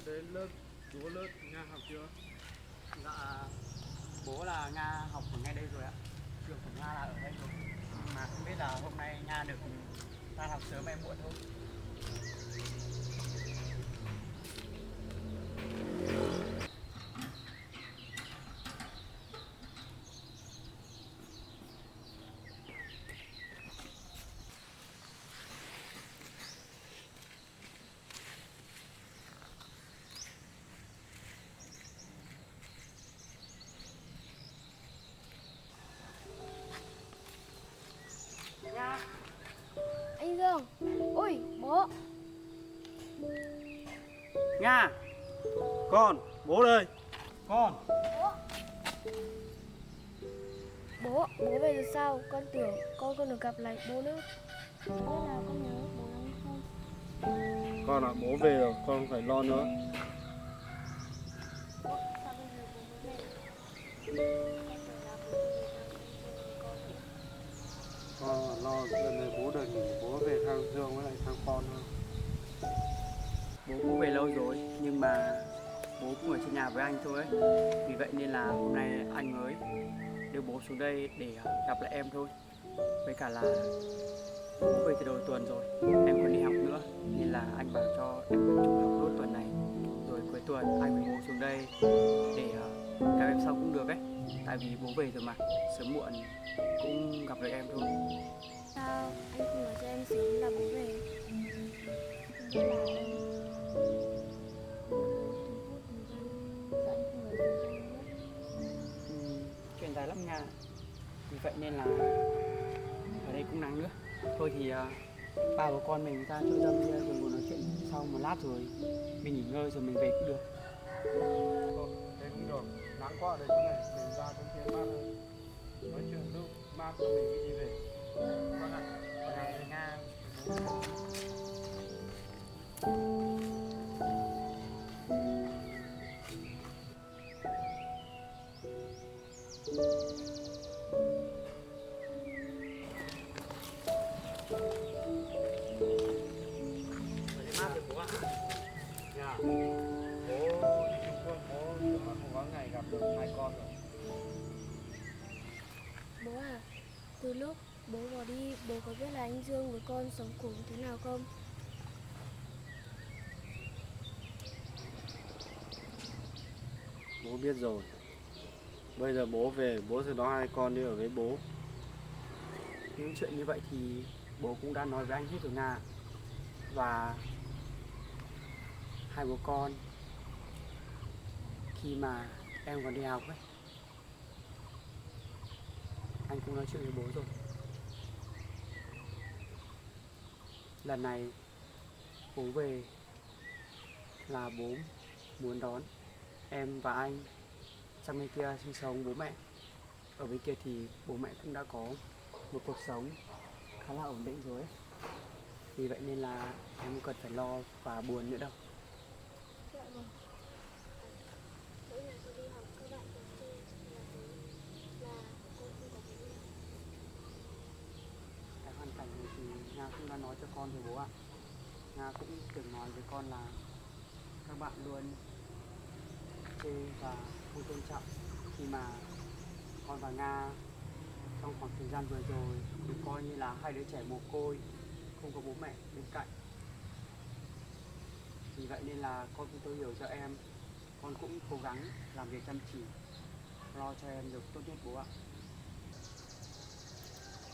đến lớp, bố lớp Nga học chưa? Dạ, bố là Nga học ở ngay đây rồi ạ. Trường của Nga là ở đây rồi. Nhưng mà không biết là hôm nay Nga được tan học sớm hay muộn thôi. Nga, Anh Dương. Ôi bố. Nga, Con, bố đây. con. Bố về rồi sao? Con tưởng con không được gặp lại bố nữa. Không biết là con nhớ bố lắm không? Con ạ, bố về rồi, con không phải lo nữa. Sao bây giờ bố mới về? Con tưởng là bố về thăm anh Dương với con nữa. Con lo lần này bố được nghỉ, bố về thăm Dương với lại thăm con thôi. Bố cũng về lâu rồi, nhưng mà bố cũng ở trên nhà với anh thôi ấy. Vì vậy nên là hôm nay anh mới đưa bố xuống đây để gặp lại em thôi. Với cả là bố về từ đầu tuần rồi, em còn đi học nữa. Nên là anh bảo cho em tập trung học nốt tuần này. Rồi cuối tuần anh với bố xuống đây để gặp em sau cũng được ấy. Tại vì bố về rồi mà, sớm muộn cũng gặp được em thôi. Sao anh không nói cho em sớm là bố về? Không biết là em bố thu hút thời gian. Sao anh không nói sớm cho em biết? Chuyện dài lắm nha. Vì vậy nên là ở đây cũng nắng nữa. Thôi thì ba bố con mình ra chỗ dâm kia rồi ngồi nói chuyện sau một lát rồi mình nghỉ ngơi rồi mình về cũng được. Thế cũng được, nắng quá ở đây chỗ này, mình ra trong kia mát hơn. Nói chuyện lúc mát rồi mình đi về. Con ạ, con này người Nga. Mát rồi bố ạ. Nhà, bố đi Trung Quốc, bố tưởng là không có ngày gặp được hai con rồi. Bố à, từ lúc bố bỏ đi, bố có biết là anh Dương với con sống cùng thế nào không? Bố biết rồi. Bây giờ bố về, bố sẽ đón hai con đi ở với bố. Những chuyện như vậy thì bố cũng đã nói với anh hết rồi Nga. Và hai bố con khi mà em còn đi học ấy, anh cũng nói chuyện với bố rồi. Lần này bố về là bố muốn đón em và anh sang bên kia sinh sống bố mẹ. Ở bên kia thì bố mẹ cũng đã có một cuộc sống khá là ổn định rồi ấy. Vì vậy nên là em không cần phải lo và buồn nữa đâu. Dạ vâng. Mỗi lần tôi đi học các bạn còn chơi là con không có bố mẹ. Cái hoàn cảnh này thì Nga cũng đã nói cho con rồi bố ạ. Nga cũng từng nói với con là các bạn luôn chê và không tôn trọng khi mà con và Nga trong khoảng thời gian vừa rồi được coi như là hai đứa trẻ mồ côi, không có bố mẹ bên cạnh. Vì vậy nên là con cũng tôi hiểu cho em, con cũng cố gắng làm việc chăm chỉ, lo cho em được tốt nhất bố ạ.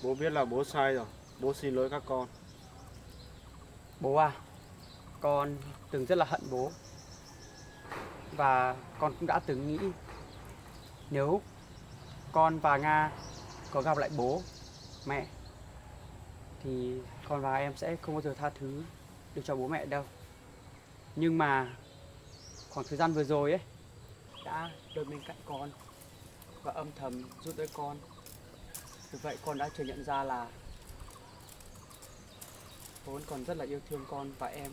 Bố biết là bố sai rồi, bố xin lỗi các con. Bố à, con từng rất là hận bố. Và con cũng đã từng nghĩ nếu con và Nga có gặp lại bố, mẹ thì con và em sẽ không bao giờ tha thứ được cho bố mẹ đâu. Nhưng mà khoảng thời gian vừa rồi ấy đã luôn bên cạnh con và âm thầm giúp đỡ con. Vì vậy con đã chợt nhận ra là bố vẫn còn rất là yêu thương con và em.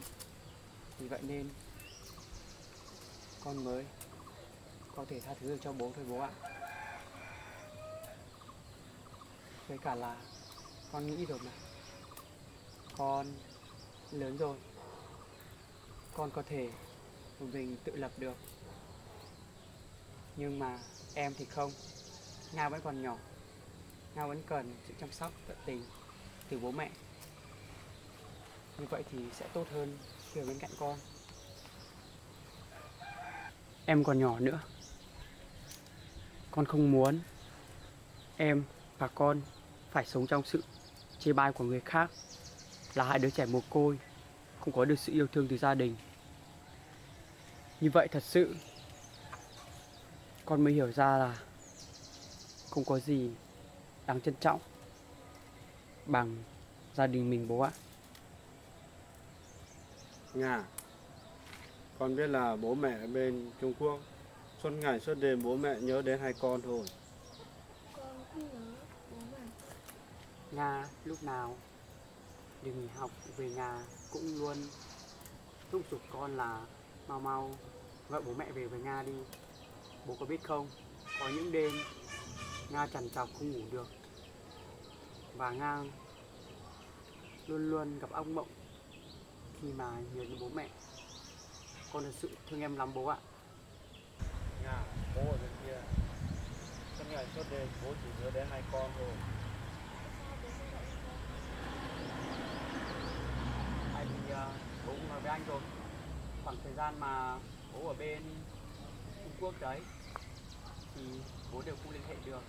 Vì vậy nên con mới có thể tha thứ được cho bố thôi bố ạ. Với cả là con nghĩ rồi mà, con lớn rồi, con có thể của mình tự lập được. Nhưng mà em thì không. Nga vẫn còn nhỏ. Nga vẫn cần sự chăm sóc tận tình từ bố mẹ. Như vậy thì sẽ tốt hơn khi ở bên cạnh con. Em còn nhỏ nữa. Con không muốn em và con phải sống trong sự chê bai của người khác, là hai đứa trẻ mồ côi, không có được sự yêu thương từ gia đình. Như vậy thật sự con mới hiểu ra là không có gì đáng trân trọng bằng gia đình mình bố ạ. Nga, con biết là bố mẹ ở bên Trung Quốc, suốt ngày suốt đêm bố mẹ nhớ đến hai con thôi. Con cũng nhớ bố mà. Nga lúc nào đi nghỉ học về nhà cũng luôn thúc giục con là mau mau gọi bố mẹ về với Nga đi. Bố có biết không, có những đêm Nga trằn trọc không ngủ được, và Nga luôn luôn gặp ác mộng khi mà nhớ đến bố mẹ. Con thật sự thương em lắm bố ạ. Nga, bố ở bên kia, suốt ngày suốt đêm bố chỉ nhớ đến hai con thôi. Sao bố không gọi cho con? Tại vì bố cũng nói với anh rồi, khoảng thời gian mà bố ở bên Trung Quốc đấy thì bố đều không liên hệ được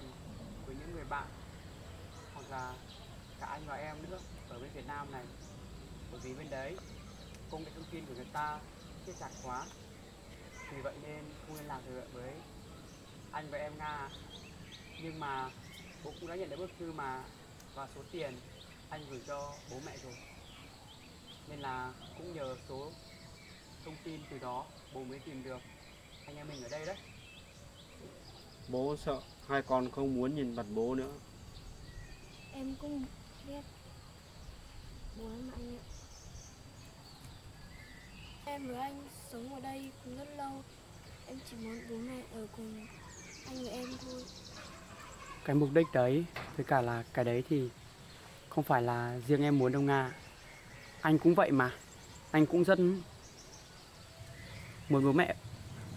với những người bạn hoặc là cả anh và em nữa ở bên Việt Nam này, bởi vì bên đấy công nghệ thông tin của người ta siết chặt quá. Vì vậy nên không liên lạc được với anh và em Nga. Nhưng mà bố cũng đã nhận được bức thư mà và số tiền anh gửi cho bố mẹ rồi, nên là cũng nhờ số thông tin từ đó bố mới tìm được anh em mình ở đây đấy. Bố sợ hai con không muốn nhìn mặt bố nữa. Em cũng ghét bố lắm anh ạ. Em với anh sống ở đây cũng rất lâu. Em chỉ muốn bố mẹ ở cùng anh và em thôi. Cái mục đích đấy với cả là cái đấy thì không phải là riêng em muốn đâu Nga. Anh cũng vậy mà. Anh cũng rất muốn bố mẹ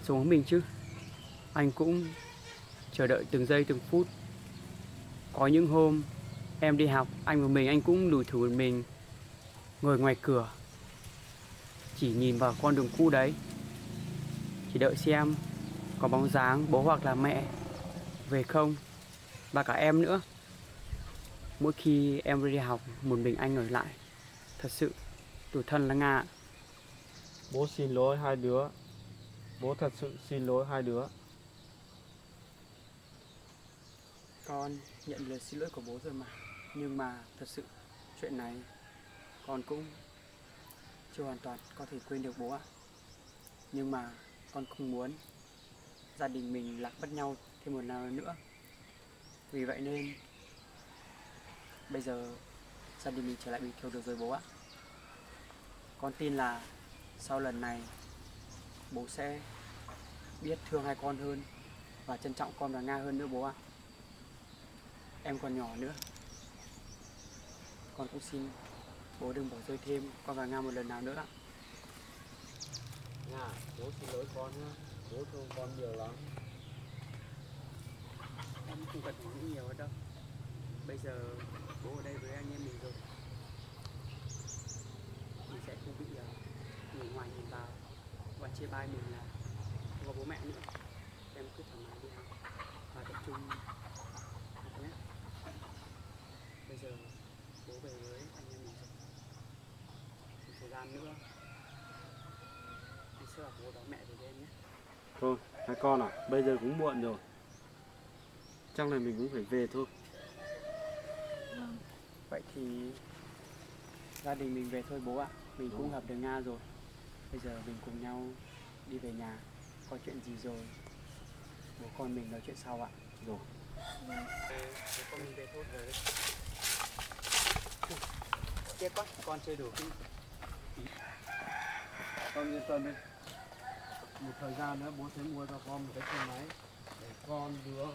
sống với mình chứ. Anh cũng chờ đợi từng giây từng phút. Có những hôm em đi học, anh một mình anh cũng lủi thủi một mình ngồi ngoài cửa, chỉ nhìn vào con đường cũ đấy, chỉ đợi xem có bóng dáng bố hoặc là mẹ về không, và cả em nữa. Mỗi khi em đi học, một mình anh ở lại, thật sự tủi thân là Nga. Bố xin lỗi hai đứa. Bố thật sự xin lỗi hai đứa. Con nhận lời xin lỗi của bố rồi mà. Nhưng mà thật sự chuyện này con cũng chưa hoàn toàn có thể quên được bố ạ. Nhưng mà con không muốn gia đình mình lạc mất nhau thêm một lần nữa. Vì vậy nên bây giờ gia đình mình trở lại bình thường được rồi bố ạ. Con tin là sau lần này bố sẽ biết thương hai con hơn và trân trọng con và Nga hơn nữa bố ạ. Em còn nhỏ nữa. Con cũng xin bố đừng bỏ rơi thêm con và Nga một lần nào nữa ạ. Nga, bố xin lỗi con nhé. Bố thương con nhiều lắm. Em không cần phải nghĩ nhiều đâu. Bây giờ bố ở đây với anh em mình rồi, mình sẽ không bị người ngoài nhìn vào và chê bai mình là không có bố mẹ nữa. Em cứ thoải mái đi học và tập trung học nhé. Bây giờ bố về với anh em mình rồi, một thời gian nữa anh sẽ bảo bố đón mẹ về với em nhé. Thôi, hai con à, bây giờ cũng muộn rồi. Chắc là mình cũng phải về thôi. Vâng. Vậy thì gia đình mình về thôi bố ạ. Mình cũng gặp được Nga rồi. Bây giờ mình cùng nhau đi về nhà. Có chuyện gì rồi bố con mình nói chuyện sau ạ. Rồi. Vâng. Bố con mình về thôi rồi. Tiếc quá, con chơi đủ khi. Con yên tâm đi. Một thời gian nữa bố sẽ mua cho con một cái xe máy để con đưa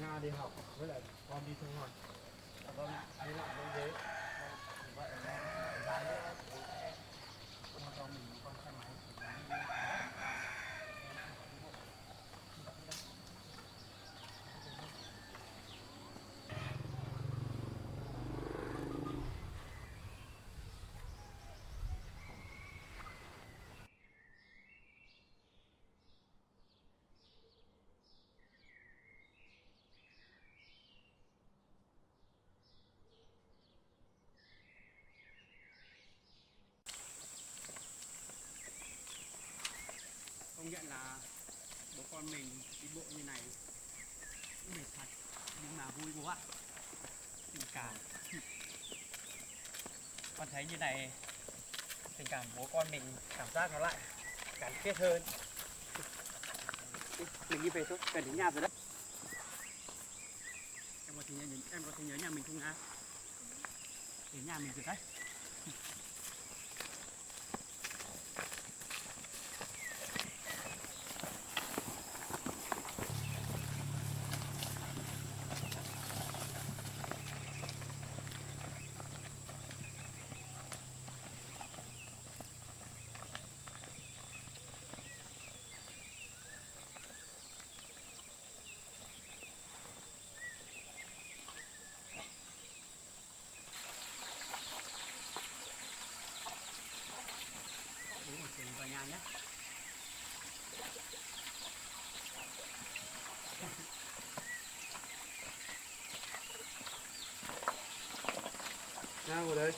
Nga đi học với lại con đi thu hoạch. Con đi lại bên ghế. Vậy là thời gian nữa bố sẽ mua cho mình một con xe máy để con đi nhận là bố con mình đi bộ như này cũng mệt thật, nhưng mà vui bố ạ. Tình cảm con thấy như này, tình cảm bố con mình cảm giác nó lại gắn kết hơn. Mình đi về thôi, gần đến nhà rồi đấy. Em có thể nhớ nhà mình không Nga? Đến nhà mình rồi đấy. Bố một chuyến vào nhà nhé. Nga ngồi đây.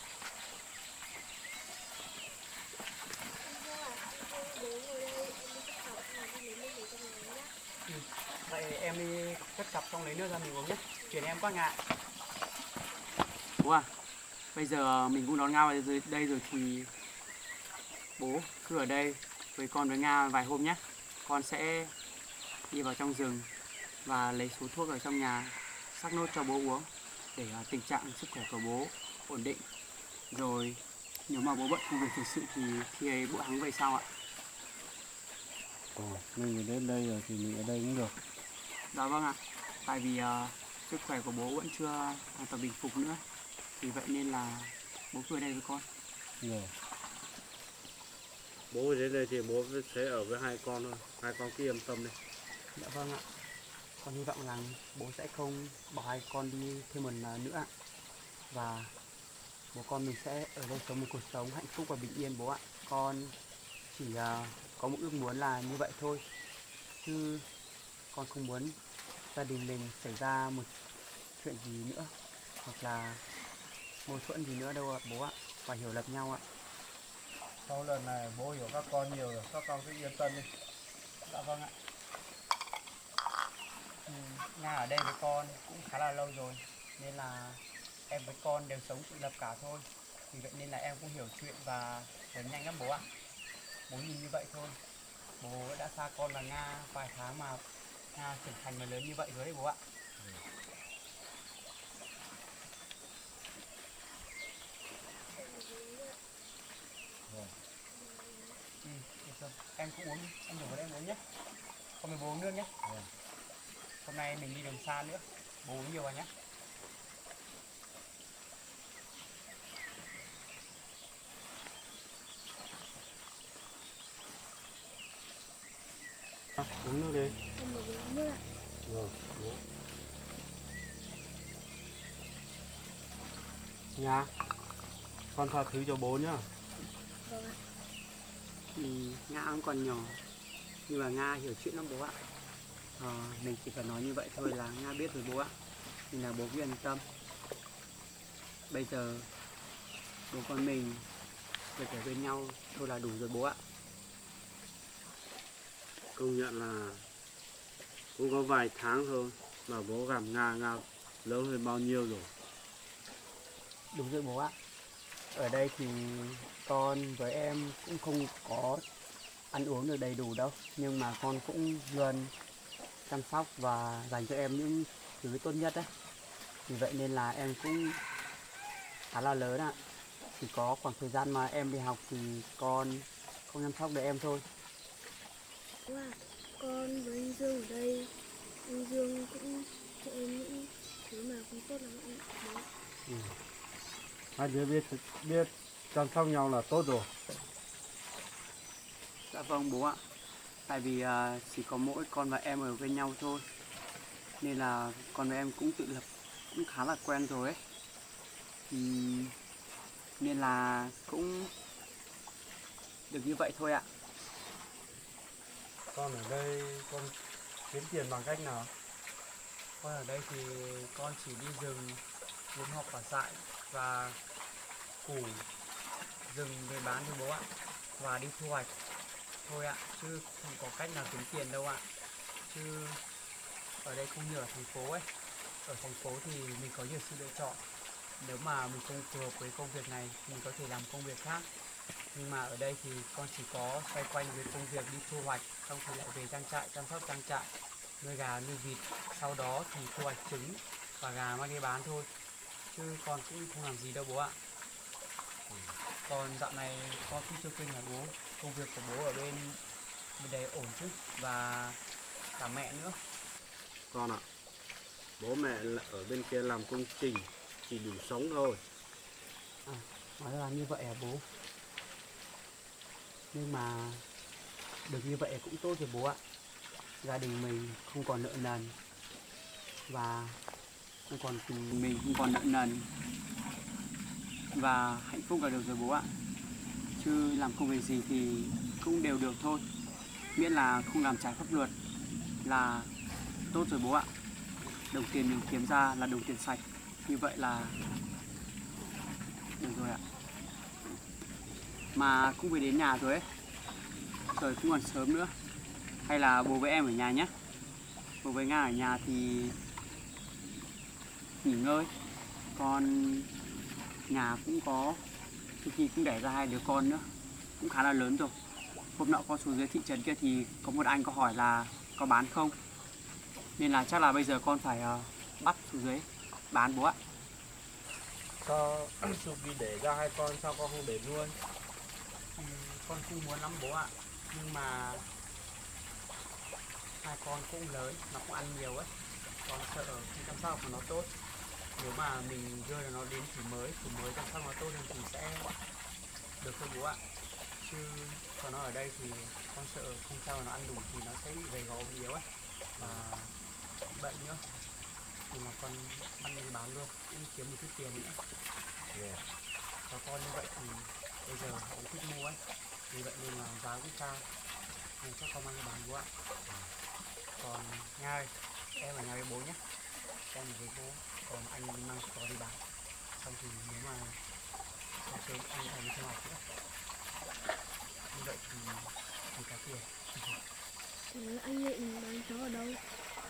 Vậy em đi cất cặp xong lấy nước ra mình uống nhé. Chuyển em qua nhà. Bố à, bây giờ mình cũng đón Nga vào đây rồi thì bố cứ ở đây với con với Nga vài hôm nhé. Con sẽ đi vào trong rừng và lấy số thuốc ở trong nhà sắc nốt cho bố uống để tình trạng sức khỏe của bố ổn định. Rồi nếu mà bố bận công việc thực sự thì khi ấy bố hắn về sau ạ. Mình đến đây rồi thì mình ở đây cũng được. Dạ vâng ạ. Tại vì sức khỏe của bố vẫn chưa hoàn toàn bình phục nữa. Vì vậy nên là bố cứ ở đây với con. Rồi. Bố đến đây thì bố sẽ ở với hai con thôi. Hai con cứ yên tâm đi. Dạ vâng ạ. Con hy vọng rằng bố sẽ không bỏ hai con đi thêm một lần nữa ạ. Và bố con mình sẽ ở đây sống một cuộc sống hạnh phúc và bình yên bố ạ. Con chỉ có một ước muốn là như vậy thôi. Chứ con không muốn gia đình mình xảy ra một chuyện gì nữa, hoặc là mâu thuẫn gì nữa đâu ạ bố ạ. Phải hiểu lầm nhau ạ. Sau lần này bố hiểu các con nhiều rồi, các con cứ yên tâm đi. Dạ vâng ạ. Nga ở đây với con cũng khá là lâu rồi, nên là em với con đều sống tự lập cả thôi. Vì vậy nên là em cũng hiểu chuyện và lớn nhanh lắm bố ạ. Bố nhìn như vậy thôi, bố đã xa con là Nga vài tháng mà Nga trưởng thành và lớn như vậy rồi đấy bố ạ. Được rồi. Em cũng uống đi, em đổ vào đây em uống nhé. Con với bố uống nước nhé. Hôm nay mình đi đường xa nữa, bố uống nhiều vào nhé. Uống nước đi. Em muốn uống nước ạ. Rồi, bố. Nga, con tha thứ cho bố nhá. Vâng ạ. Nga cũng còn nhỏ, nhưng mà Nga hiểu chuyện lắm bố ạ. Mình chỉ cần nói như vậy thôi là Nga biết rồi bố ạ. Nên là bố cứ yên tâm. Bây giờ bố con mình được ở bên nhau thôi là đủ rồi bố ạ. Công nhận là cũng có vài tháng thôi mà bố gặp Nga lớn hơn bao nhiêu rồi. Đúng rồi bố ạ. Ở đây thì con với em cũng không có ăn uống được đầy đủ đâu, nhưng mà con cũng luôn chăm sóc và dành cho em những thứ tốt nhất đấy. Vì vậy nên là em cũng khá là lớn ạ. Chỉ có khoảng thời gian mà em đi học thì con không chăm sóc được em thôi. Bố à, con với anh Dương ở đây, anh Dương cũng cho em những thứ mà không tốt lắm ạ. Bố. Hai đứa biết chăm sóc nhau là tốt rồi. Dạ vâng bố ạ. Tại vì chỉ có mỗi con và em ở bên nhau thôi, nên là con và em cũng tự lập cũng khá là quen rồi ấy. Nên là cũng được như vậy thôi ạ. Con ở đây con kiếm tiền bằng cách nào? Con ở đây thì con chỉ đi rừng kiếm học quả dại và củ rừng về bán thôi bố ạ, và đi thu hoạch. thôi ạ, chứ không có cách nào kiếm tiền đâu ạ. Chứ ở đây không như ở thành phố ấy. Ở thành phố thì mình có nhiều sự lựa chọn. Nếu mà mình không phù hợp với công việc này, mình có thể làm công việc khác. Nhưng mà ở đây thì con chỉ có xoay quanh với công việc đi thu hoạch, xong thì lại về trang trại, chăm sóc trang trại, nuôi gà, nuôi vịt. Sau đó thì thu hoạch trứng và gà mang đi bán thôi. Chứ con cũng không làm gì đâu bố ạ. Còn dạo này con cũng chưa quên hỏi bố, công việc của bố ở bên bên đấy ổn chứ, và cả mẹ nữa. Con ạ, bố mẹ là ở bên kia làm công trình chỉ đủ sống thôi. Nói là như vậy à bố? Nhưng mà được như vậy cũng tốt rồi bố ạ. Gia đình mình không còn nợ nần, và mình không còn nợ nần, và hạnh phúc là được rồi bố ạ. Chứ làm công việc gì thì cũng đều được thôi, miễn là không làm trái pháp luật là tốt rồi bố ạ. Đồng tiền mình kiếm ra là đồng tiền sạch, như vậy là được rồi ạ. Mà cũng về đến nhà rồi ấy, trời cũng còn sớm nữa. Hay là bố với em ở nhà nhé. Bố với Nga ở nhà thì nghỉ ngơi. Con nhà cũng có, đôi khi cũng đẻ ra 2 đứa con nữa, cũng khá là lớn rồi. Hôm nọ con xuống dưới thị trấn kia thì có một anh có hỏi là có bán không, nên là chắc là bây giờ con phải bắt xuống dưới bán bố ạ. Sao Sụp đi để ra 2 con, sao con không để luôn? Con không muốn lắm bố ạ, nhưng mà 2 con cũng lớn, nó cũng ăn nhiều ấy. Con sợ khi chăm sóc của nó tốt, nếu mà mình đưa nó đến chủ mới chăm sóc nó tốt hơn thì sẽ được thôi bố ạ. Chứ còn nó ở đây thì con sợ không sao nó ăn đủ thì nó sẽ bị gầy gò ốm yếu ấy, và bệnh nữa. Thì mà con ăn đi bán luôn cũng kiếm một chút tiền nữa. Yeah. Có con như vậy thì bây giờ họ cũng thích mua ấy, vì vậy nên là giá cũng cao, nên chắc con mang đi bán bố ạ. Còn Nga ơi, em ở nhà với bố nhé, em ở với bố, còn anh mang con đi bán. Xong thì nếu mà sáng sớm anh ở trong học nữa, như vậy thì có tiền. Thế anh định bán chó ở đâu?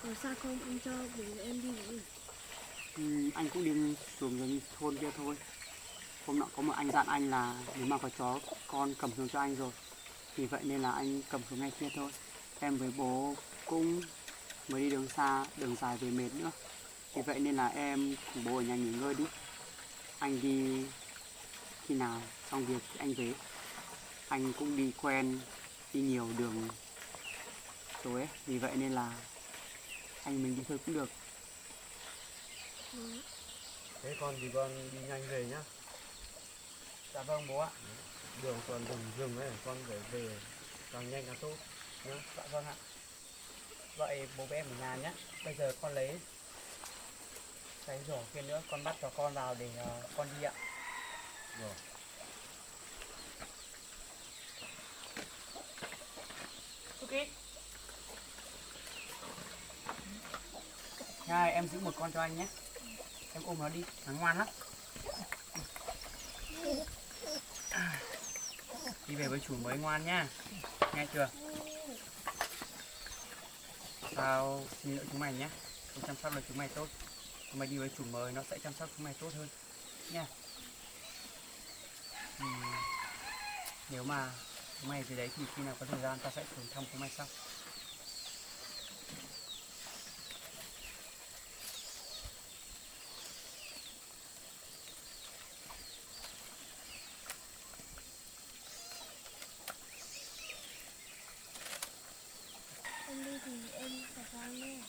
Ở xa không anh cho bố em đi với. Anh cũng đi xuống dưới thôn kia thôi. Hôm nọ có một anh dặn anh là nếu mà có chó con cầm xuống cho anh rồi, vì vậy nên là anh cầm xuống ngay kia thôi. Em với bố cũng mới đi đường xa, đường dài về mệt nữa, vì vậy nên là em cùng bố ở nhà nghỉ ngơi đi. Anh đi khi nào xong việc thì anh về. Anh cũng đi quen, đi nhiều đường rồi ấy, vì vậy nên là anh mình đi thôi cũng được. Thế con thì con đi nhanh về nhá. Dạ vâng bố ạ. Đường còn rừng rừng ấy, con phải về càng nhanh càng tốt nhá. Dạ vâng ạ. Vậy bố với em ở nhà nhé. Bây giờ con lấy cái rổ kia nữa, con bắt cho con vào để con đi ạ. Rồi. Cookie. Này, em giữ một con cho anh nhé. Em ôm nó đi, nó ngoan lắm. Đi về với chủ mới ngoan nhá. Nghe chưa? Sao xin lỗi chúng mày nhé. Không chăm sóc được chúng mày tốt. Chúng mày đi với chủ mới nó sẽ chăm sóc chúng mày tốt hơn nha. Nếu mà chúng mày dưới đấy thì khi nào có thời gian ta sẽ xuống thăm chúng mày sau. Em đi thì em phải sang nữa.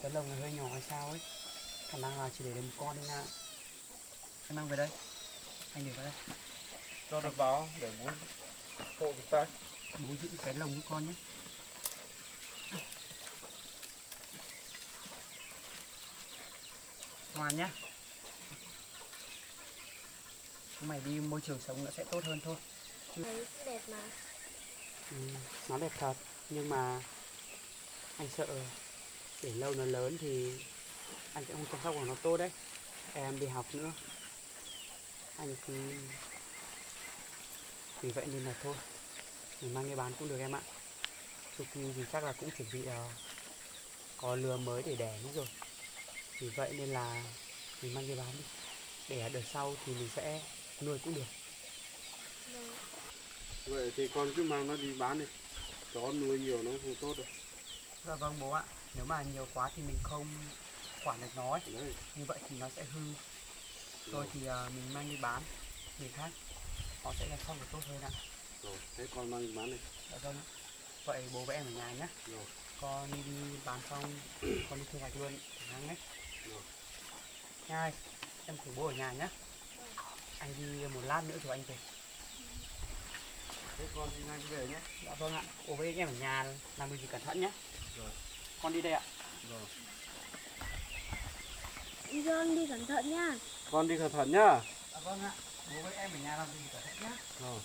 Cái lồng này hơi nhỏ hay sao ấy, khả năng là chỉ để một con thôi nha. Em mang về đây, anh để vào đây. Cho được vào để bố hộ cái tay. Bố giữ cái lồng của con nhé. Ngoan nhá. Chúng mày đi môi trường sống nó sẽ tốt hơn thôi. Thấy đẹp mà. Nó đẹp thật, nhưng mà anh sợ để lâu nó lớn thì anh sẽ không chăm sóc của nó tốt đấy. Em đi học nữa, anh cứ vì vậy nên là thôi, mình mang đi bán cũng được em ạ. Suki thì chắc là cũng chuẩn bị có lứa mới để đẻ nữa rồi. Vì vậy nên là mình mang đi bán đi. Để đợt sau thì mình sẽ nuôi cũng được. Vâng. Vậy thì con cứ mang nó đi bán đi. Chó nuôi nhiều nó không tốt đâu. Dạ vâng bố ạ. Nếu mà nhiều quá thì mình không quản được nó ấy. Đấy. Như vậy thì nó sẽ hư. Rồi thì mình mang đi bán người khác, họ sẽ làm xong được tốt hơn ạ. Rồi, thế con mang đi bán đi. Dạ vâng ạ. Vậy bố với em ở nhà nhé. Rồi. Con đi bán xong con đi thu hoạch luôn tháng nhé. Rồi. Hai, em cùng bố ở nhà nhé. Anh đi một lát nữa rồi anh về. Thế con đi ngay về nhé. Dạ vâng ạ. Bố với em ở nhà làm việc gì cẩn thận nhé. Rồi. Con đi đây ạ. Rồi. Anh Dương đi cẩn thận nha. Con đi cẩn thận nhá. Dạ vâng ạ. Bố với em ở nhà làm việc gì cẩn thận nhé. Rồi.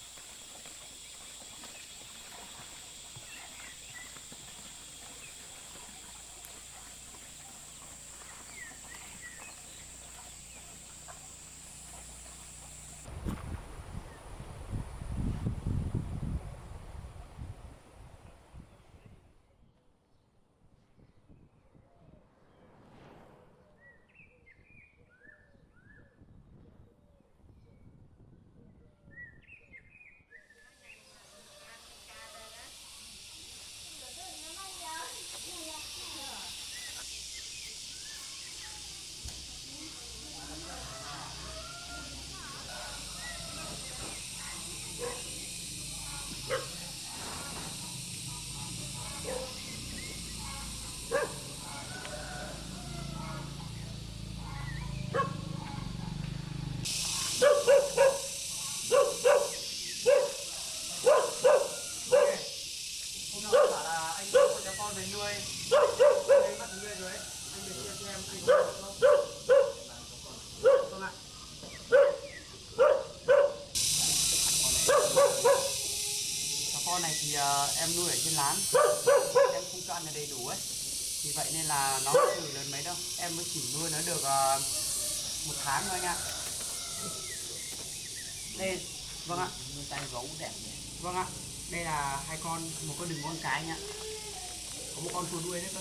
Hôm nọ bảo là anh có cho con về nuôi. Anh bắt nuôi rồi ấy. Anh về chia cho em anh có được không? Vâng ạ. Con này thì em nuôi ở trên lán. Em không cho ăn là đầy đủ ấy. Vì vậy nên là nó không được lớn mấy đâu. Em mới chỉ nuôi nó được 1 tháng thôi anh ạ. Đây, vâng ạ. Nuôi tay gấu đẹp nhỉ. Vâng ạ. Đây là 2 con, một con đừng một con cái anh ạ. Có một con thua đuôi đấy cơ.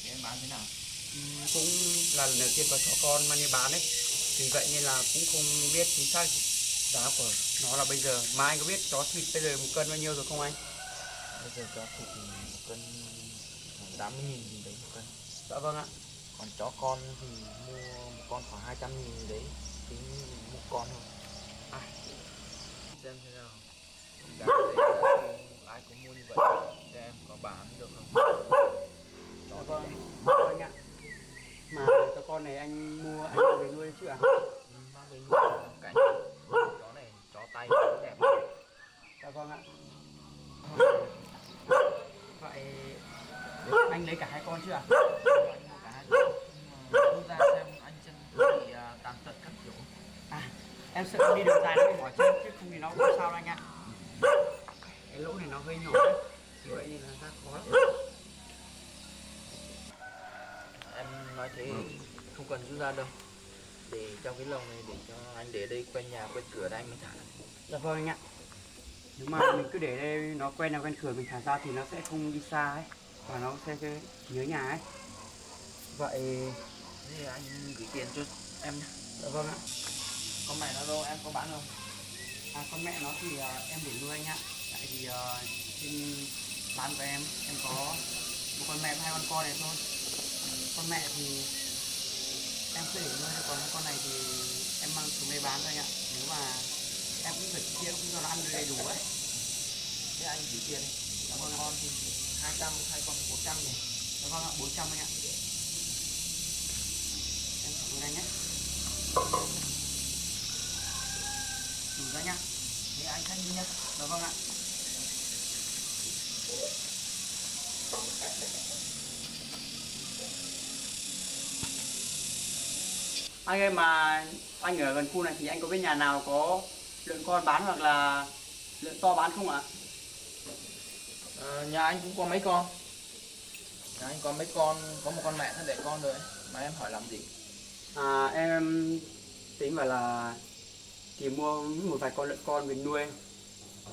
Thế em bán thế nào? Cũng là lần đầu tiên có chó con mang đi bán đấy. Vì vậy nên là cũng không biết chính xác giá của nó là bây giờ. Mà anh có biết chó thịt bây giờ 1 cân bao nhiêu rồi không anh? Bây giờ cho thịt thì 1 cân khoảng 80.000 gì đấy 1 cân. Dạ vâng ạ. Còn chó con thì mua một con khoảng 200.000 gì đấy, tính một con thôi. À, Xem thế nào. Giá đấy ai cũng mua như vậy, xem có bán được không? dạ vâng. Vâng anh ạ. Mà chó con này anh mua anh mang về nuôi chứ ạ? Mang về nuôi làm cảnh. Chó này chó tay cũng đẹp. Dạ vâng ạ. Vậy anh lấy cả 2 con chứ ạ? Anh mua cả 2 con. Đưa ra xem anh chân bị tàn tật các kiểu. À, em sợ đi đường dài nó bị mỏi chân chứ không thì nó không sao đâu anh ạ. Cái lỗ này nó hơi nhỏ đấy. Vì vậy nên là ra khó lắm. Em nói thế không cần rút ra đâu. Để trong cái lồng này để cho anh để đây quanh nhà quanh cửa đây anh mới thả. Dạ vâng anh ạ. Nếu mà mình cứ để đây nó quen nào quen cửa mình thả ra thì nó sẽ không đi xa ấy. Và nó sẽ nhớ nhà ấy. Vậy Thế anh gửi tiền cho em nhé. dạ vâng ạ. Con mẹ nó đâu em có bán không? À, con mẹ nó thì em để nuôi anh ạ. Tại vì trên bán của em có một con mẹ và 2 con này thôi. Con mẹ thì em cứ để nuôi, còn con này thì em mang xuống đây bán thôi anh ạ. Nếu mà em cũng phải chia cũng cho nó ăn đầy đủ ấy. Thế anh gửi tiền đi. Dạ Một vâng ạ. con thì 200, 2 con 400 nhỉ. Dạ vâng ạ, 400 anh ạ. Em cảm ơn anh nhé. Đủ rồi anh ạ. Thế anh thanh đi nhé. Dạ vâng ạ. Anh ơi, mà anh ở gần khu này thì anh có biết nhà nào có lợn con bán hoặc là lợn to bán không ạ? Nhà anh cũng có mấy con. Nhà anh có mấy con, có một con mẹ nó đẻ con rồi ấy. Mà em hỏi làm gì? À, em tính bảo là tìm mua một vài con lợn con về nuôi.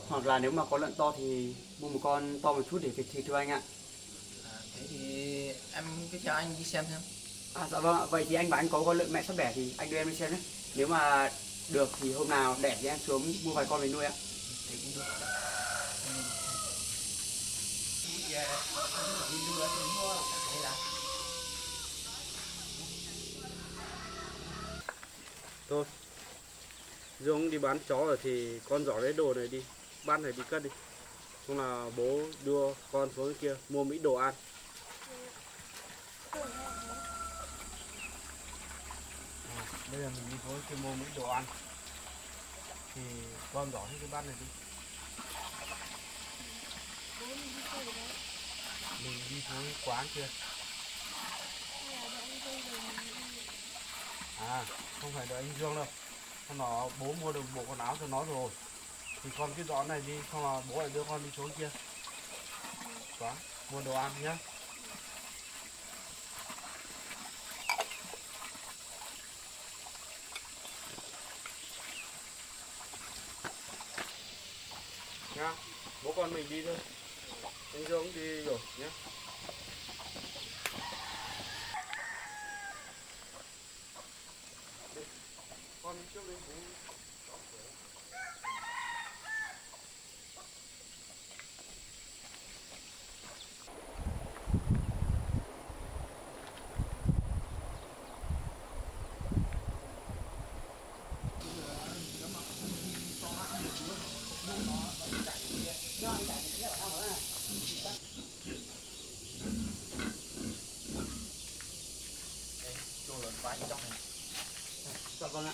Hoặc là nếu mà có lợn to thì mua một con to một chút để thịt cho anh ạ. Thế thì em cứ cho anh đi xem. À dạ vâng ạ, vậy thì anh bảo anh có con lợn mẹ sắp đẻ thì anh đưa em đi xem nhé. Nếu mà được thì hôm nào đẻ thì em xuống mua vài con về nuôi ạ. Thì cũng được. Thôi Dương đi bán chó rồi thì con giỏ lấy đồ này đi, bán này đi cất đi. Xong là bố đưa con xuống kia mua mấy đồ ăn. Bây giờ mình đi xuống kia mua mấy đồ ăn thì con giỏ hết cái bát này đi. Mình đi xuống quán kia. À, không phải đợi anh Dương đâu. Xong nó bố mua được bộ quần áo cho nó rồi. Thì con cái giỏ này đi, xong là bố lại đưa con đi xuống kia. Quán, mua đồ ăn nhé. Nha, bố con mình đi thôi. Anh Dương cũng đi rồi nhé. Con đi trước đi bố. Cho lợn bán trong này. Dạ vâng ạ.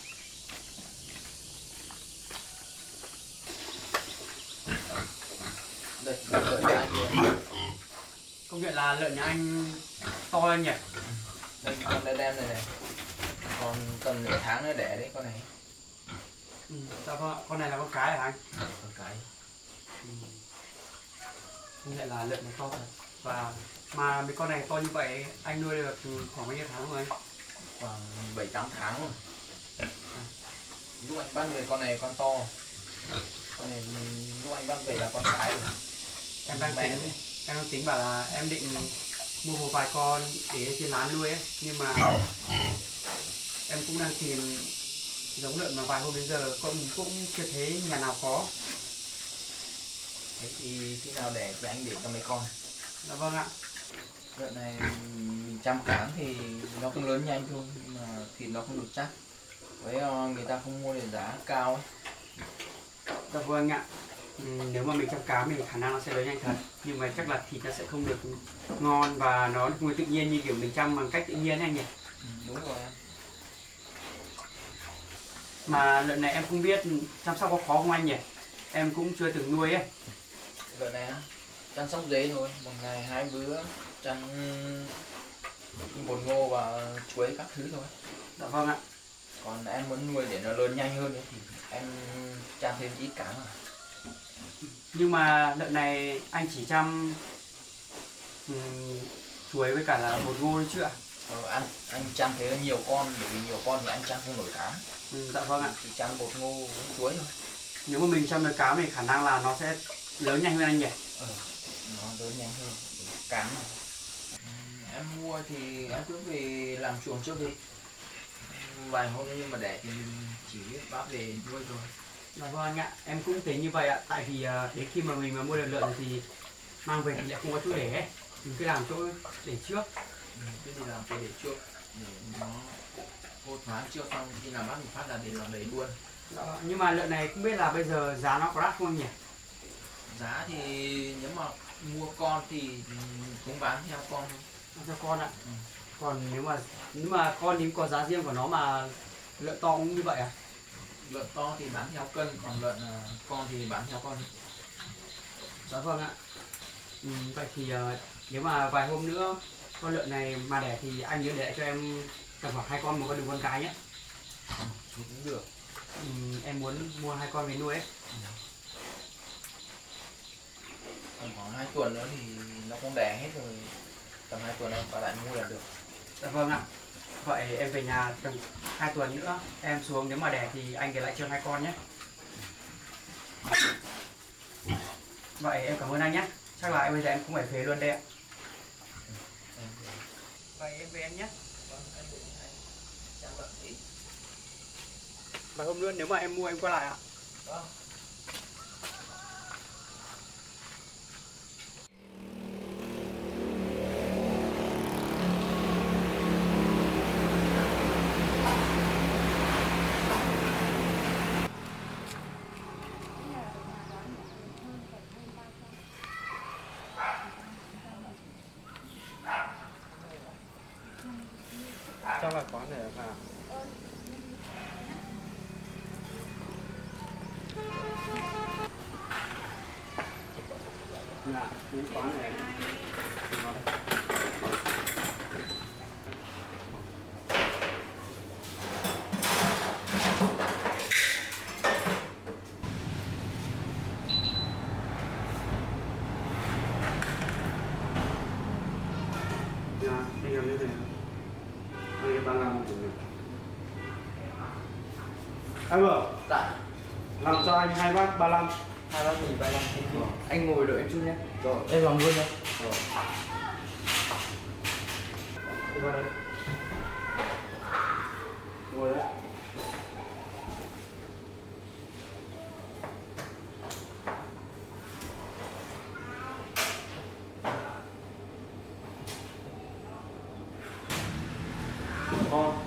Đây, lợn nhà anh kìa. Công nhận là lợn nhà anh to anh nhỉ? Đây, con đây đem này này. Còn tầm nửa tháng nữa đẻ đấy con này. Ừ, dạ vâng ạ, con này là con cái hả anh? Con cái. Ừ. Công nhận là lợn này to thật. Và mà mấy con này to như vậy anh nuôi được khoảng bao nhiêu tháng rồi anh? Khoảng 7-8 tháng rồi. Lúc anh bắt về con này con to. Con này lúc anh bắt về là con cái rồi. Em đang Mẹ tính đấy. em đang tính bảo là em định mua một vài con để trên lán nuôi ấy, nhưng mà em cũng đang tìm giống lợn mà vài hôm đến giờ cũng chưa thấy nhà nào có. Thế thì khi nào đẻ thì anh để cho mấy con. Dạ vâng ạ. Lợn này mình chăm cám thì nó cũng lớn nhanh thôi, nhưng mà thịt nó không được chắc. Với người ta không mua để giá cao ấy. Dạ vâng ạ. Nếu mà mình chăm cá thì khả năng nó sẽ lớn nhanh thật, nhưng mà chắc là thịt nó sẽ không được ngon và nó mùi tự nhiên như kiểu mình chăm bằng cách tự nhiên anh nhỉ. Đúng rồi em. Mà lợn này em không biết chăm sóc có khó không anh nhỉ, em cũng chưa từng nuôi ấy. Lợn này á, chăm sóc dễ thôi, một ngày 2 bữa chăm bột ngô và chuối các thứ thôi. Dạ vâng ạ. Còn em muốn nuôi để nó lớn nhanh hơn ấy, thì em chăm thêm ít cám à. Nhưng mà lợn này anh chỉ chăm chuối với cả là bột ngô thôi chứ ạ? Anh chăm thế là nhiều con, bởi vì nhiều con thì anh chăm không nổi cám. Dạ vâng ạ. Chỉ chăm bột ngô với chuối thôi. Nếu mà mình chăm được cá thì khả năng là nó sẽ lớn nhanh hơn anh nhỉ. Nó lớn nhanh hơn cám này. Em mua thì em cứ về làm chuồng trước đi. Vài hôm nhưng mà đẻ thì mình chỉ biết bác về nuôi rồi. Dạ vâng anh ạ, em cũng tính như vậy ạ. Tại vì đến khi mà mình mà mua được lợn rồi thì mang về thì lại không có chỗ để ấy. Mình cứ làm chỗ để trước. Cái gì làm cái để trước để nó hốt hoáng trước, xong khi nào bác mình phát là để làm đầy luôn. Dạ, nhưng mà lợn này không biết là bây giờ giá nó có đắt không anh nhỉ? Giá thì nếu mà mua con thì cũng bán theo con thôi. Cho con ạ. Còn nếu mà con thì có giá riêng của nó, mà lợn to cũng như vậy à? Lợn to thì bán theo cân, còn lợn con thì bán theo con. Dạ vâng ạ. Vậy thì nếu mà vài hôm nữa con lợn này mà đẻ thì anh nhớ để lại cho em tầm khoảng 2 con, một con đừng con cái nhé. Thì cũng được. Em muốn mua 2 con về nuôi ấy. Còn khoảng 2 tuần nữa thì nó cũng đẻ hết rồi, tầm 2 tuần em qua lại mua là được. Dạ vâng ạ. Vậy em về nhà tầm 2 tuần nữa em xuống, nếu mà đẻ thì anh để lại cho 2 con nhé. Vậy em cảm ơn anh nhé. Chắc là bây giờ em cũng phải về luôn đây ạ. Vậy em về anh nhé. Vâng, anh để anh chăm bận tí. Vài hôm nữa nếu mà em mua em qua lại ạ. Vâng. Chắc là quán này là cái quán này. Dạ, anh làm như thế nào? Anh đang làm của mình. Anh ơi, Dạ. làm cho anh 2 bát 35. 2 bát mì 35 cm. Anh ngồi đợi em chút nhé. Rồi. Em làm luôn nhé. Rồi. Đi vào đây. Ngồi đấy. Con,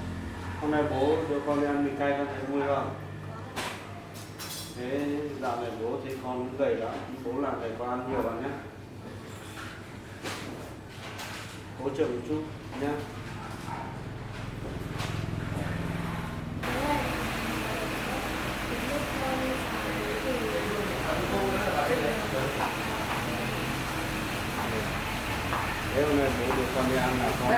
hôm nay bố đưa con đi ăn mì cay con thấy vui không? Thế dạo này bố thấy con gầy lắm, bố làm để con ăn nhiều vào nhé. Hỗ trợ một chút nhé. Thế hôm nay bố đưa con đi ăn là con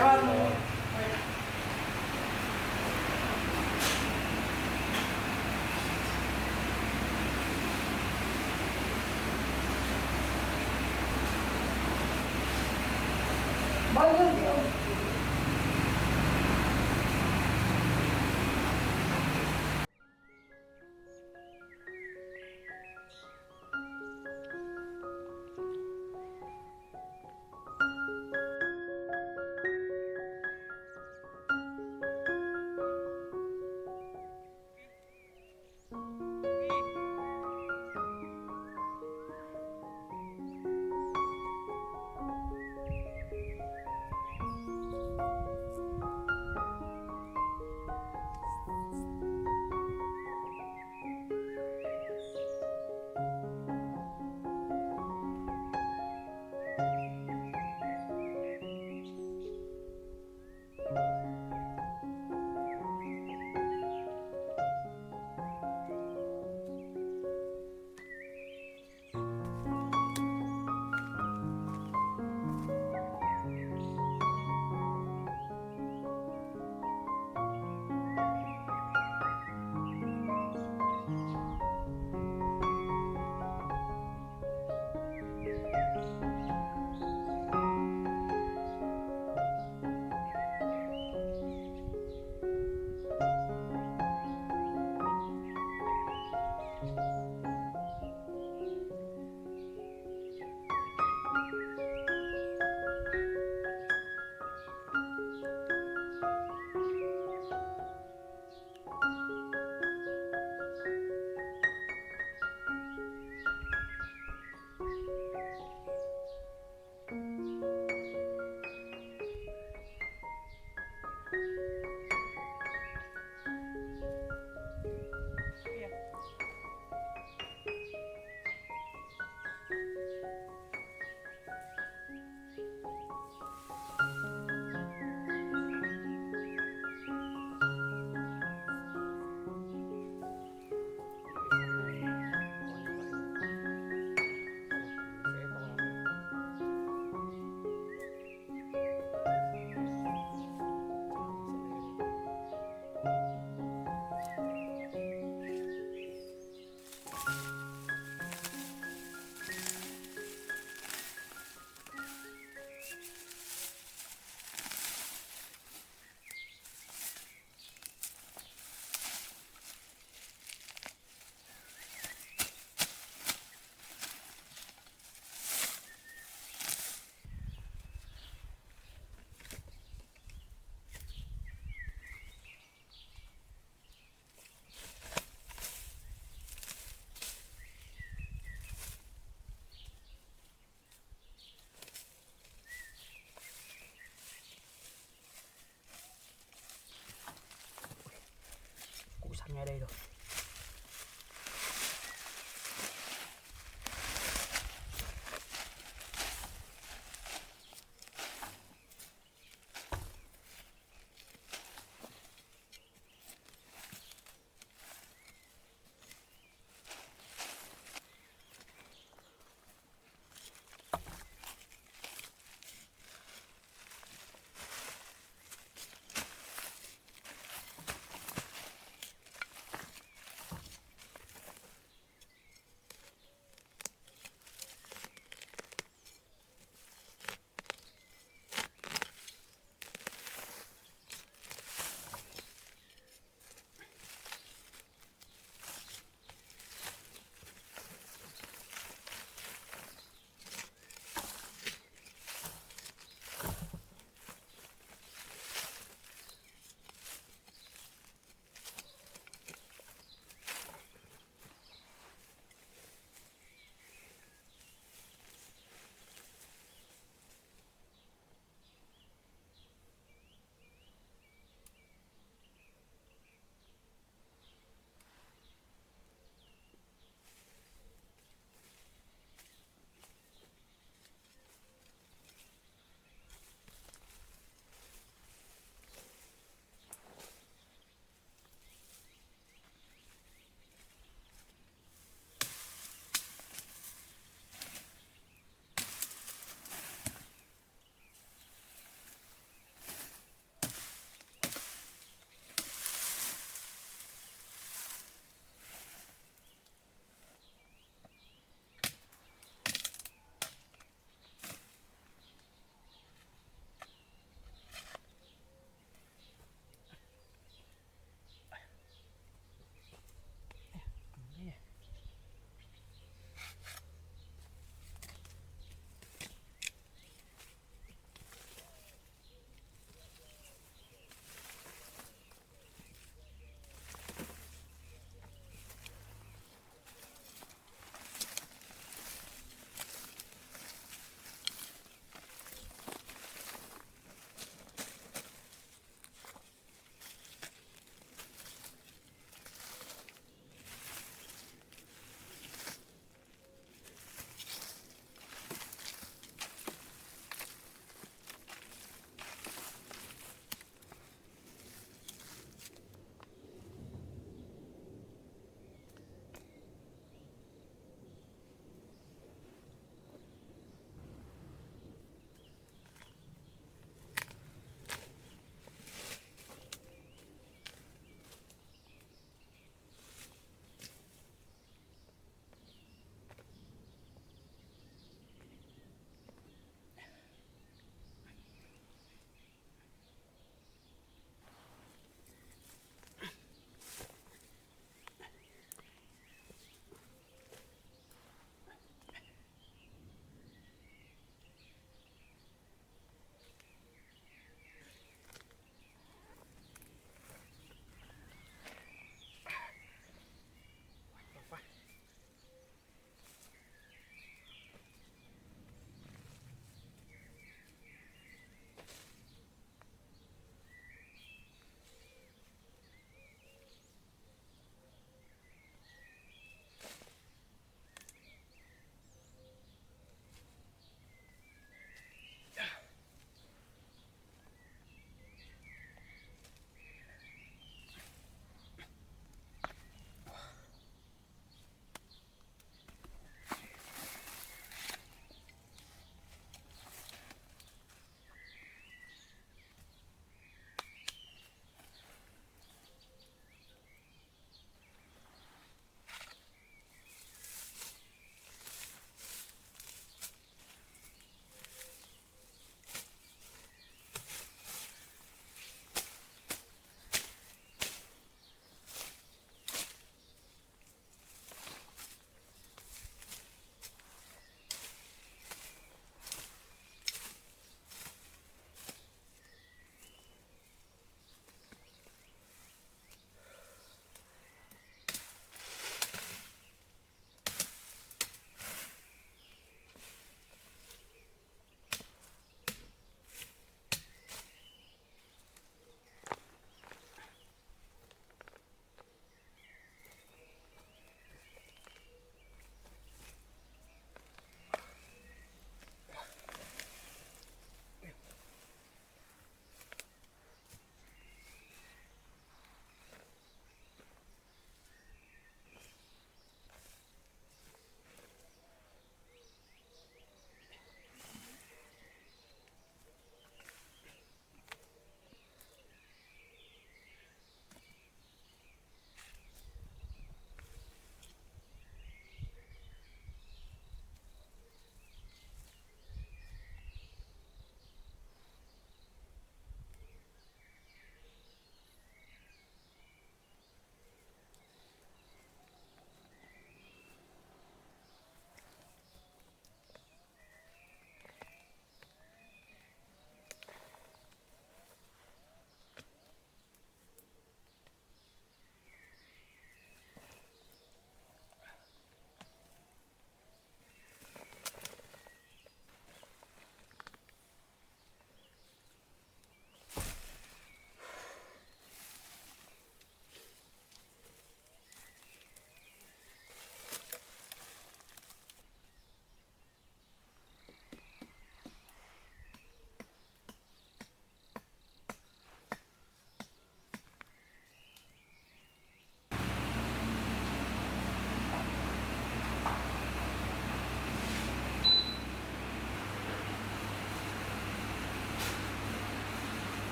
ngay đây rồi.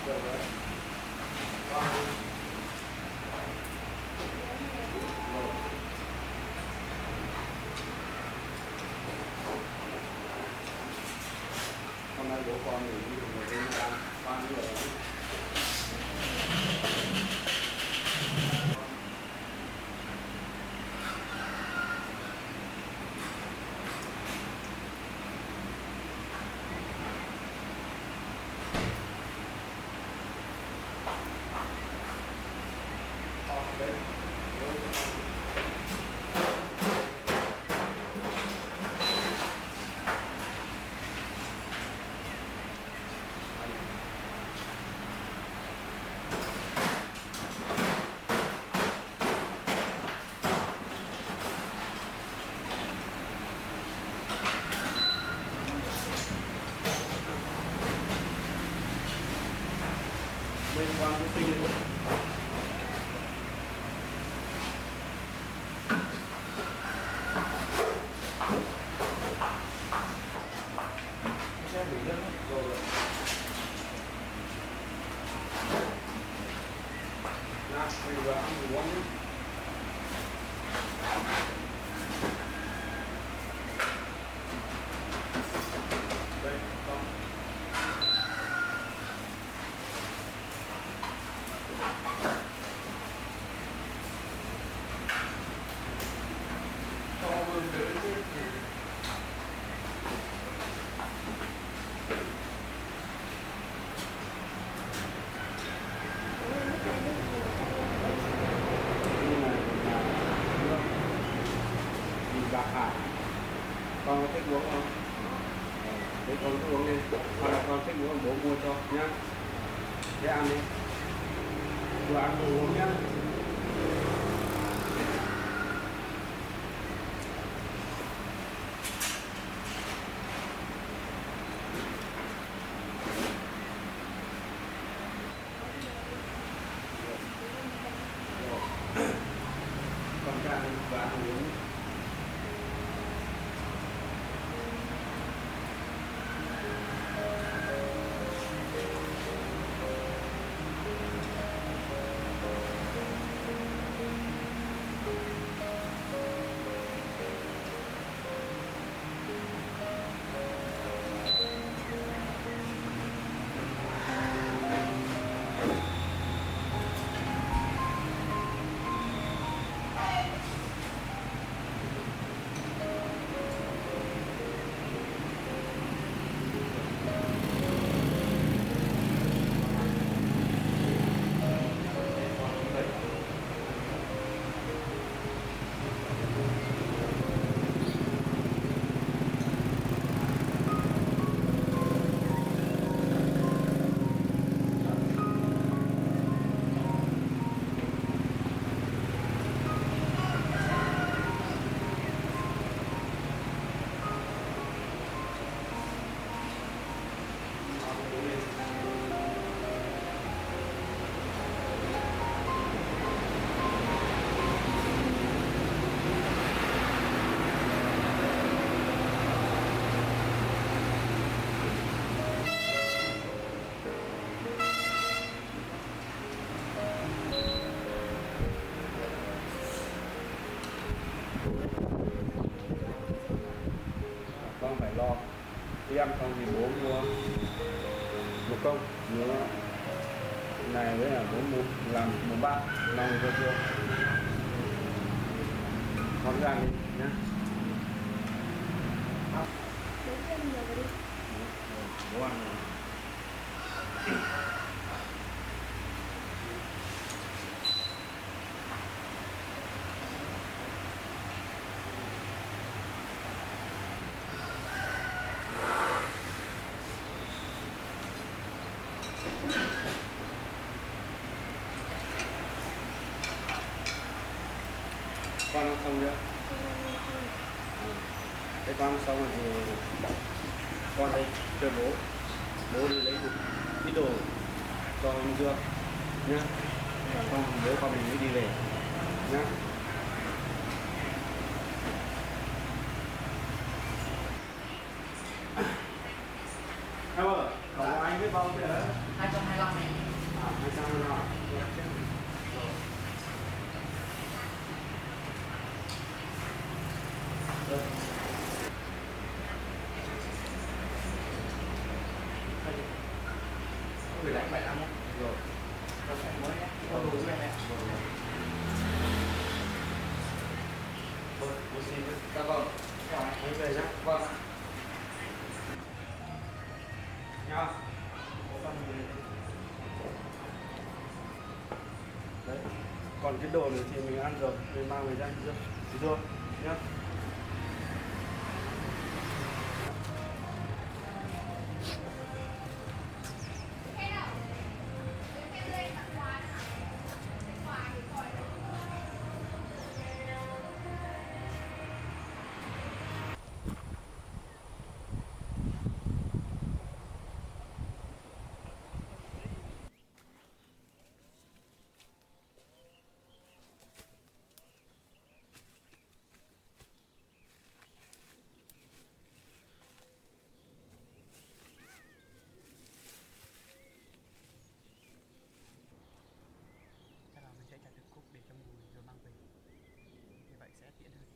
Được rồi. Con rồi. Hôm nay bố con nghỉ đi một cái ăn con rồi. Bên quan cái sinh nhật sẽ bị rất rồi. Now we will ăn uống. Đây, con. To hơn nữa chứ. Bạc Hải, con có thích uống không? Thế con cứ uống đi, hoặc là con thích uống bố mua cho nhá. Thế ăn đi, vừa ăn vừa uống nhá. Con ra đi vừa ăn vừa uống. Con phải lo đi ăn xong thì bố mua một công nữa này với là bố mua làm một bát lòng cho chưa con ra đi nhá. Bố ăn nhiều vào đi. Bố ăn rồi. Con ăn xong chưa? Thế con ăn xong rồi thì con đây chơi bố. Bố đi lấy một ít đồ cho anh chưa nhá. Xong bố con mình mới đi về nhá. Em ơi, cậu anh biết bao nhiêu đấy? 225 này. 17 75 nhé. Rồi. Rồi em mới nhé. Con đủ này nè. Vâng, cô xin với. Dạ vâng. Chào anh. Anh về nhá. Vâng. Nha. Đấy. Còn cái đồ này thì mình ăn rồi, mình mang về ra chưa? Chưa nhá. Chắc là mình sẽ chặt được cúc để cho mùi rồi mang về. Như vậy sẽ tiện hơn.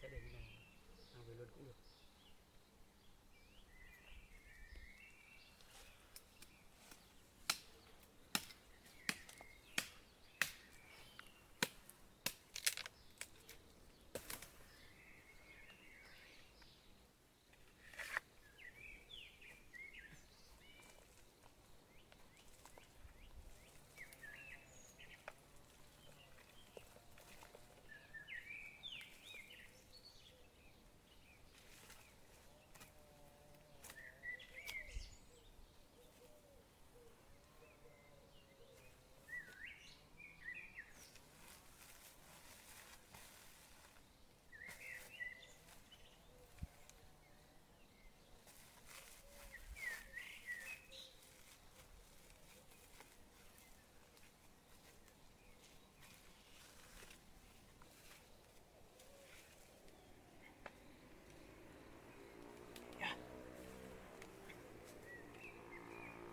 sẽ để như này, mang về luôn cũng được.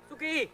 Suki!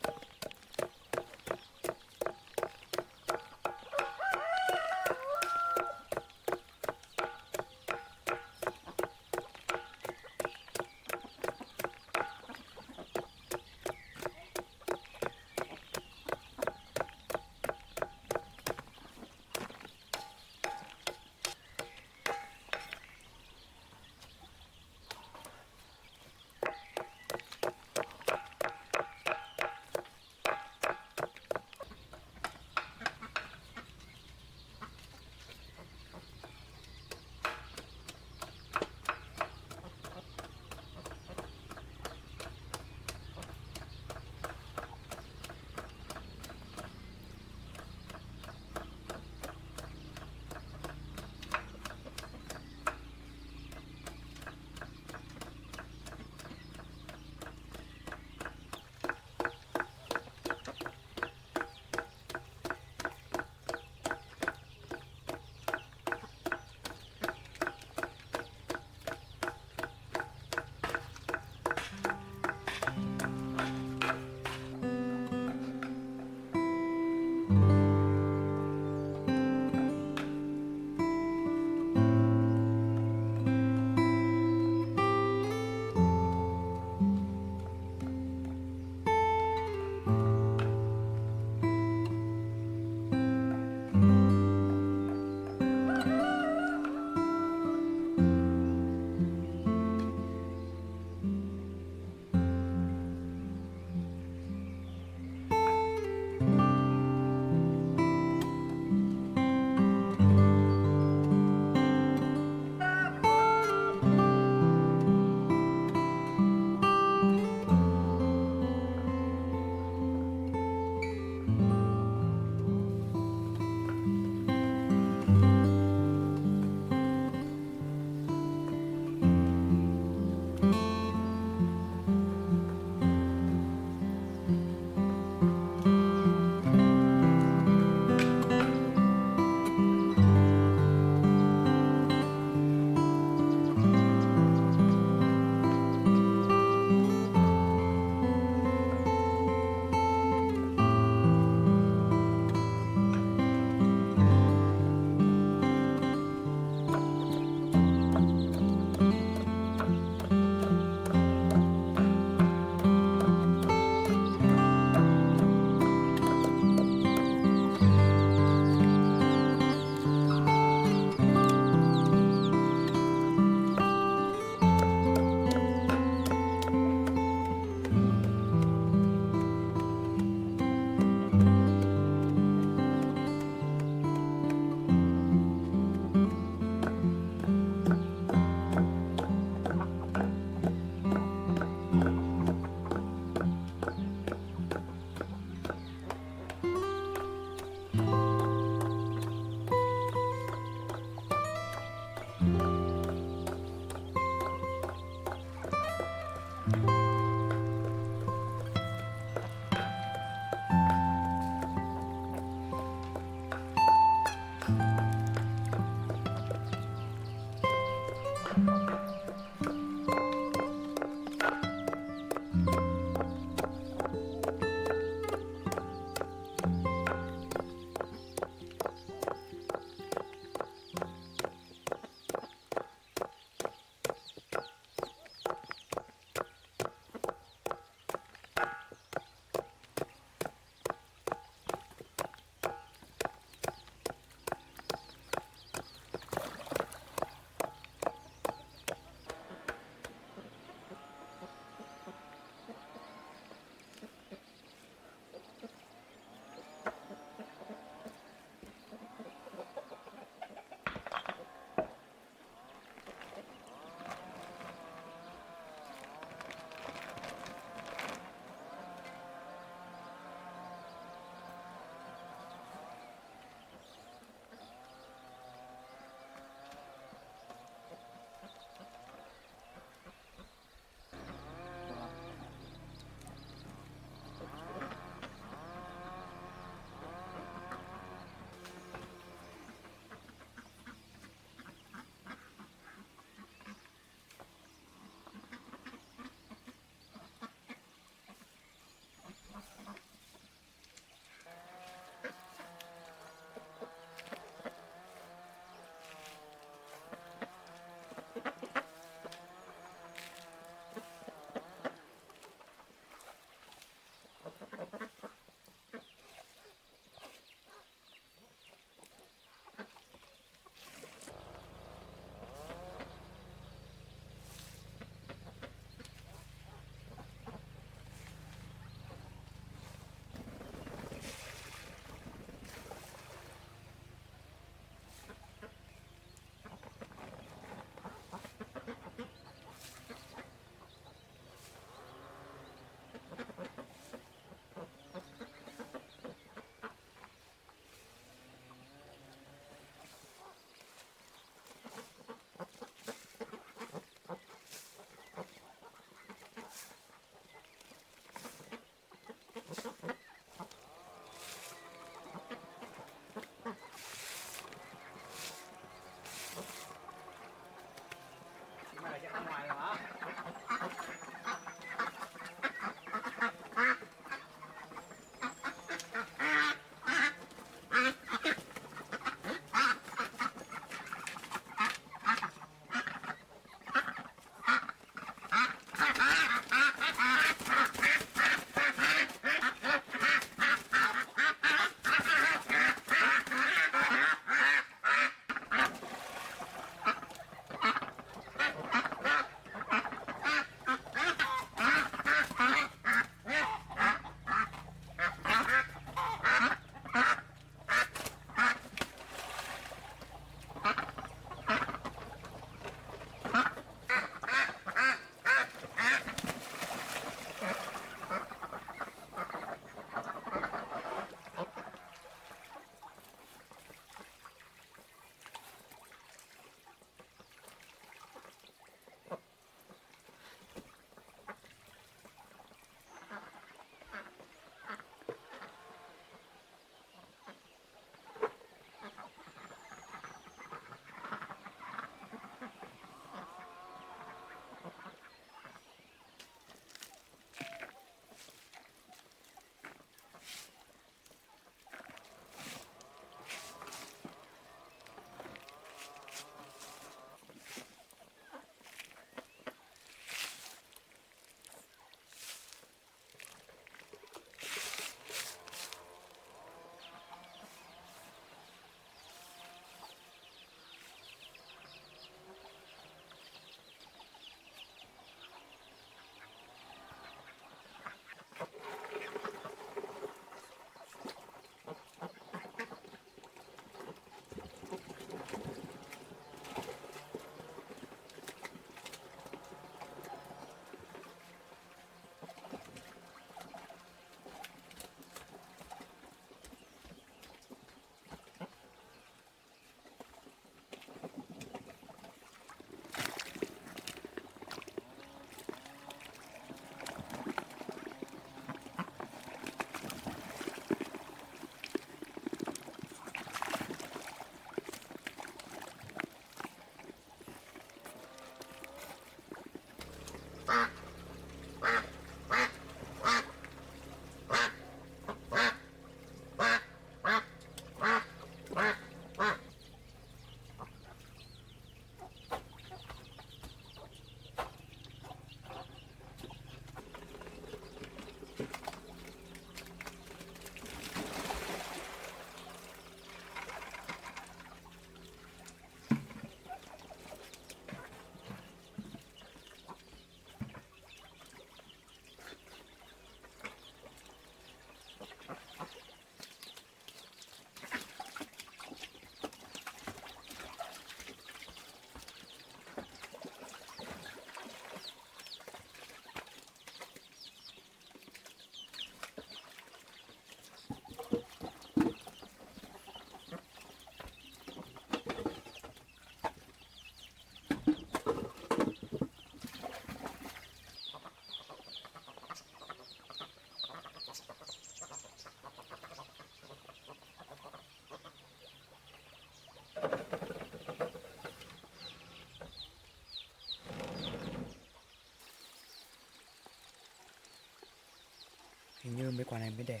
quả này mới đẻ.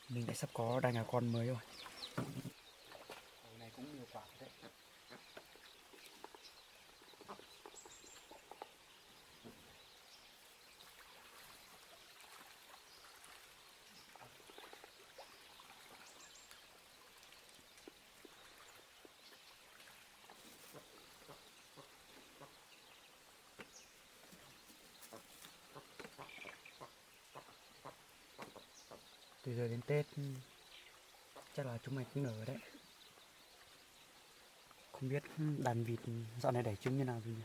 Mình đã sắp có đàn gà con mới rồi. Cái này cũng nhiều quả đấy. Từ giờ đến Tết chắc là chúng mày cũng nở đấy. Không biết đàn vịt dạo này đẻ trứng như nào rồi nhỉ?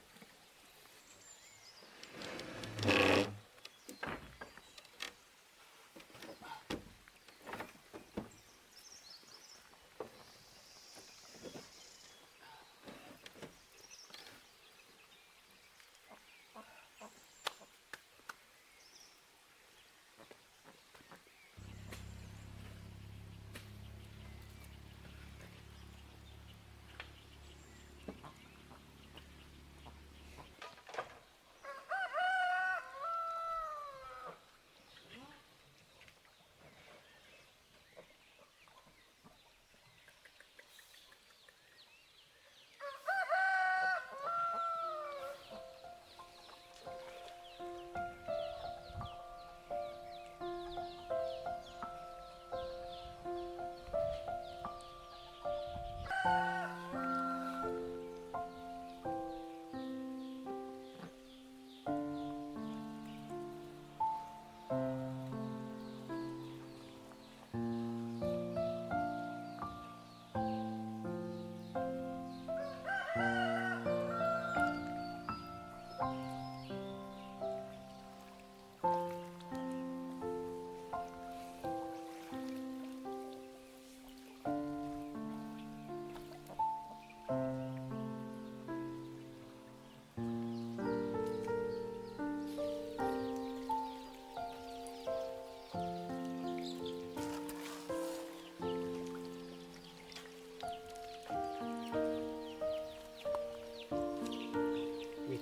Vịt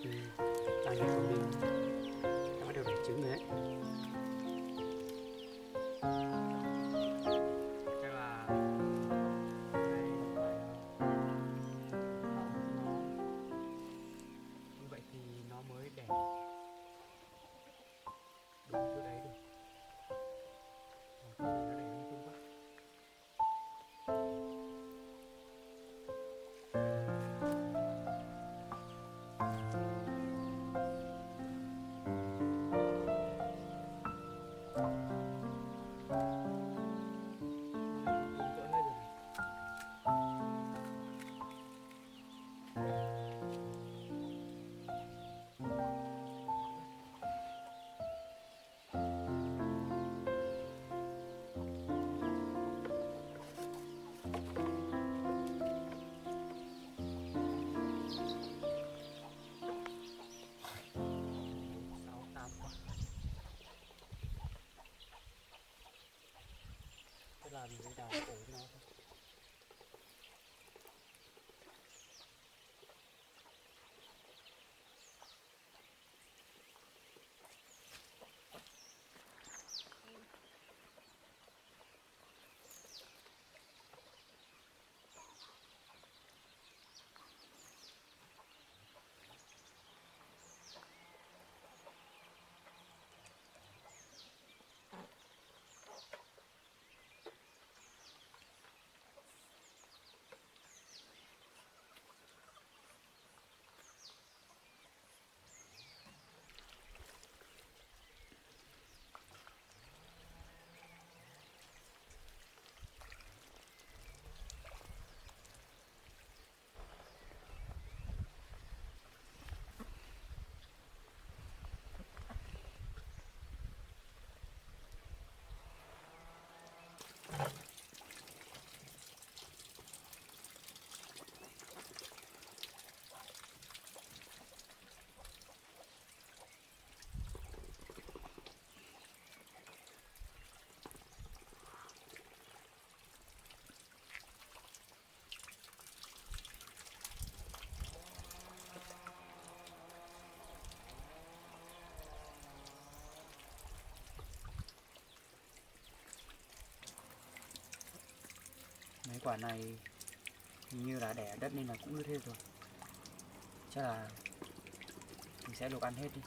đàn này của mình đã bắt đầu đẻ trứng rồi đấy. Chắc là nay phải bảo nó như vậy thì nó mới đẻ đúng chỗ đấy được. Còn không thì nó đẻ lung tung quá. Thế là mình sẽ đào ổ nó thôi. quả này hình như là đẻ ở đất nên là cũng ướt hết rồi. Chắc là mình sẽ luộc ăn hết đi.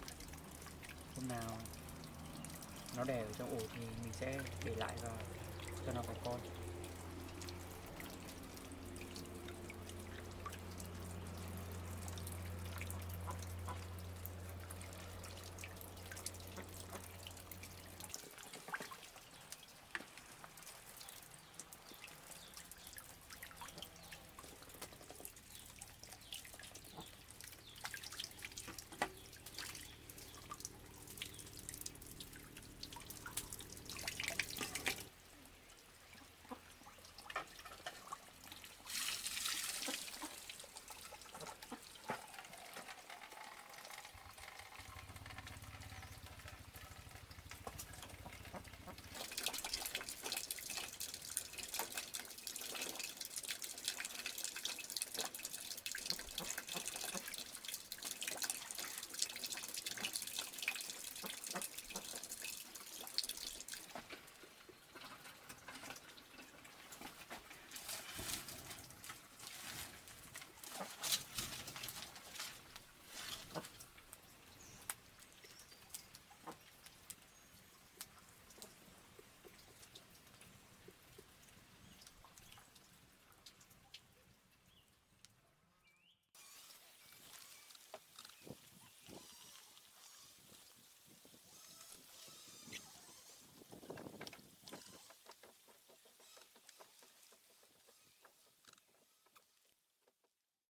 Hôm nào nó đẻ ở trong ổ thì mình sẽ để lại và cho nó có con.